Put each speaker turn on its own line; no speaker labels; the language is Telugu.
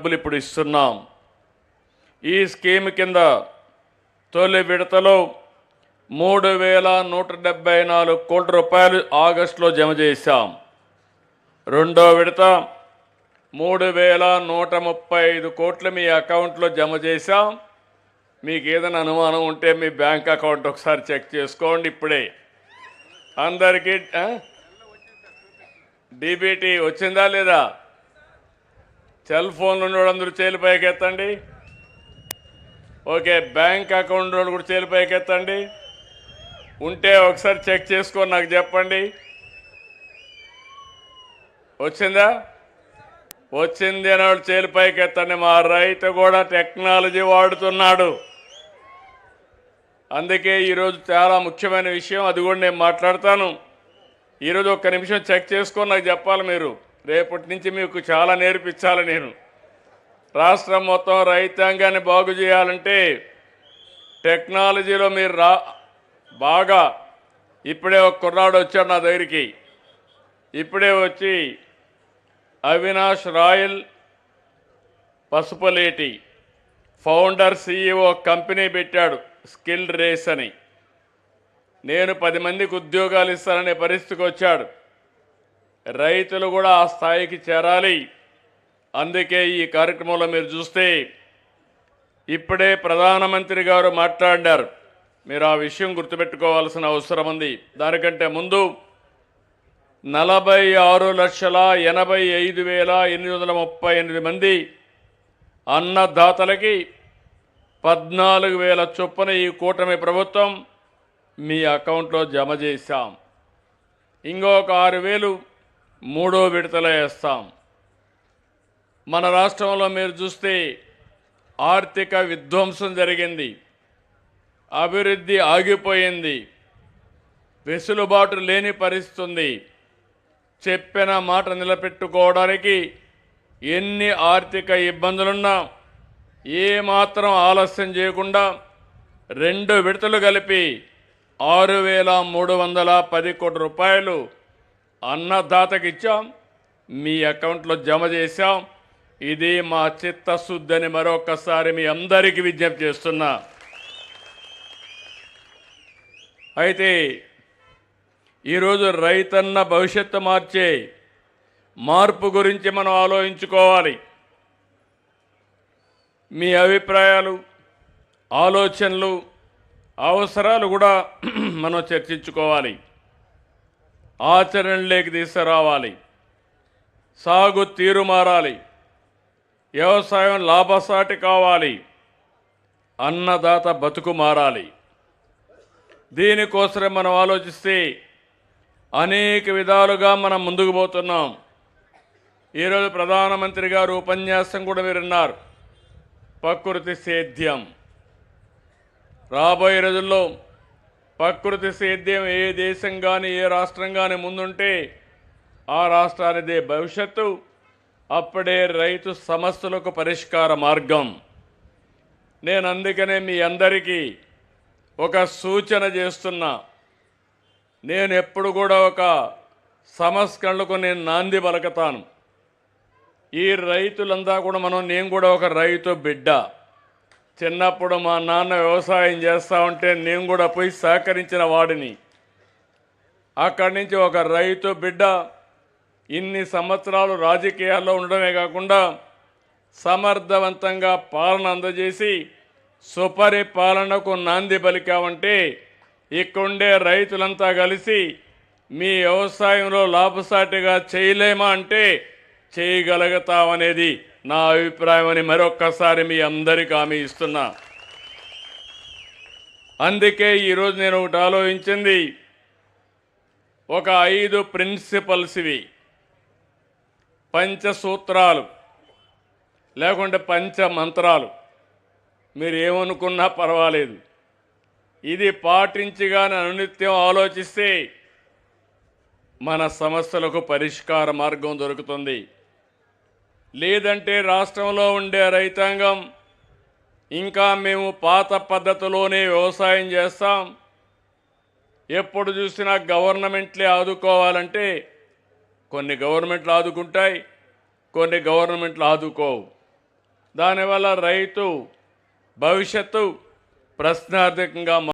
డబ్బులు ఇప్పుడు ఇస్తున్నాం. ఈ స్కీమ్ కింద తొలి విడతలో 3,174 కోట్ల రూపాయలు ఆగస్టులో జమ చేశాం. రెండో విడత 3,135 కోట్లు మీ అకౌంట్లో జమ చేశాం. మీకు ఏదైనా అనుమానం ఉంటే మీ బ్యాంక్ అకౌంట్ ఒకసారి చెక్ చేసుకోండి. ఇప్పుడే అందరికీ డీబీటీ వచ్చిందా లేదా? సెల్ ఫోన్లు ఉన్నోళ్ళందరూ చేతులు పైకెత్తండి. ఓకే, బ్యాంక్ అకౌంట్ కూడా చేతులు పైకెత్తండి. ఉంటే ఒకసారి చెక్ చేసుకొని నాకు చెప్పండి. వచ్చిందా? వచ్చింది అని వాళ్ళు చేతులు పైకెత్తండి. మా రైతు కూడా టెక్నాలజీ వాడుతున్నాడు. అందుకే ఈరోజు చాలా ముఖ్యమైన విషయం, అది కూడా నేను మాట్లాడతాను. ఈరోజు ఒక్క నిమిషం చెక్ చేసుకొని నాకు చెప్పాలి. మీరు రేపటి నుంచి మీకు చాలా నేర్పించాలి. నేను రాష్ట్రం మొత్తం రైతాంగాన్ని బాగు చేయాలంటే టెక్నాలజీలో మీరు బాగా ఇప్పుడే ఒక కుర్రాడు వచ్చాడు నా దగ్గరికి. ఇప్పుడే వచ్చి Avinash royal Pasupuleti founder CEO company పెట్టాడు స్కిల్ రేస్ అని. నేను 10 మందికి ఉద్యోగాలు ఇస్తాననే పరిస్థితికి వచ్చాడు. రైతులు కూడా ఆ స్థాయికి చేరాలి. అందుకే ఈ కార్యక్రమంలో మీరు చూస్తే ఇప్పుడే ప్రధానమంత్రి గారు మాట్లాడారు. మీరు ఆ విషయం గుర్తుపెట్టుకోవాల్సిన అవసరం ఉంది. దానికంటే ముందు 46,85,838 మంది అన్నదాతలకి 14,000 చొప్పున ఈ కూటమి ప్రభుత్వం మీ అకౌంట్లో జమ చేశాం. ఇంకొక 6,000 మూడో విడతలో వేస్తాం. మన రాష్ట్రంలో మీరు చూస్తే ఆర్థిక విధ్వంసం జరిగింది, అభివృద్ధి ఆగిపోయింది, వెసులుబాటు లేని పరిస్థితి ఉంది. చెప్పిన మాట నిలబెట్టుకోవడానికి ఎన్ని ఆర్థిక ఇబ్బందులున్నా ఏమాత్రం ఆలస్యం చేయకుండా 2 విడతలు కలిపి 6,310 కోట్ల రూపాయలు అన్నదాతకి ఇచ్చాం, మీ అకౌంట్లో జమ చేశాం. ఇది మా చిత్తశుద్ధి అని మరొకసారి మీ అందరికీ విజ్ఞప్తి చేస్తున్నా. అయితే ఈరోజు రైతన్న భవిష్యత్తు మార్చే మార్పు గురించి మనం ఆలోచించుకోవాలి. మీ అభిప్రాయాలు, ఆలోచనలు, అవసరాలు కూడా మనం చర్చించుకోవాలి. ఆచరణలోకి తీసుకురావాలి. సాగు తీరు మారాలి. వ్యవసాయం లాభసాటి కావాలి. అన్నదాత బతుకు మారాలి. దీనికోసమే మనం ఆలోచిస్తే అనేక విధాలుగా మనం ముందుకు పోతున్నాం. ఈరోజు ప్రధానమంత్రి గారు ఉపన్యాసం కూడా మీరు విన్నారు. ప్రకృతి సేద్యం రాబోయే రోజుల్లో ప్రకృతి సేద్యం ఏ దేశం కానీ ఏ రాష్ట్రం కానీ ముందుంటే ఆ రాష్ట్రానిదే భవిష్యత్తు. అప్పుడే రైతు సమస్యలకు పరిష్కార మార్గం. నేను అందుకనే మీ అందరికీ ఒక సూచన చేస్తున్నా. నేను ఎప్పుడు కూడా ఒక సంస్కరణలకు నేను నాంది పలుకుతాను. ఈ రైతులంతా కూడా నేను కూడా ఒక రైతు బిడ్డ. చిన్నప్పుడు మా నాన్న వ్యవసాయం చేస్తూ ఉంటే నేను కూడా పోయి సహకరించిన వాడిని. అక్కడి నుంచి ఒక రైతు బిడ్డ ఇన్ని సంవత్సరాలు రాజకీయాల్లో ఉండడమే కాకుండా సమర్థవంతంగా పాలన అందజేసి సుపరిపాలనకు నాంది పలికామంటే ఇక్కడుండే రైతులంతా కలిసి మీ వ్యవసాయంలో లాభసాటిగా చేయలేమా అంటే చేయగలుగుతామనేది నా అభిప్రాయం అని మరొక్కసారి మీ అందరికీ హామీ ఇస్తున్నా. అందుకే ఈరోజు నేను ఒకటి ఆలోచించింది. ఒక 5 ప్రిన్సిపల్స్ ఇవి, పంచసూత్రాలు లేకుంటే పంచమంత్రాలు, మీరు ఏమనుకున్నా పర్వాలేదు. ఇది పాటించిగానే అనునిత్యం ఆలోచిస్తే మన సమస్యలకు పరిష్కార మార్గం దొరుకుతుంది. లేదంటే రాష్ట్రంలో ఉండే రైతాంగం ఇంకా మేము పాత పద్ధతిలోనే వ్యవసాయం చేస్తాం, ఎప్పుడు చూసినా గవర్నమెంట్లే ఆదుకోవాలంటే కొన్ని గవర్నమెంట్లు ఆదుకుంటాయి, కొన్ని గవర్నమెంట్లు ఆదుకోవు. దానివల్ల రైతు భవిష్యత్తు ప్రశ్నార్థకంగా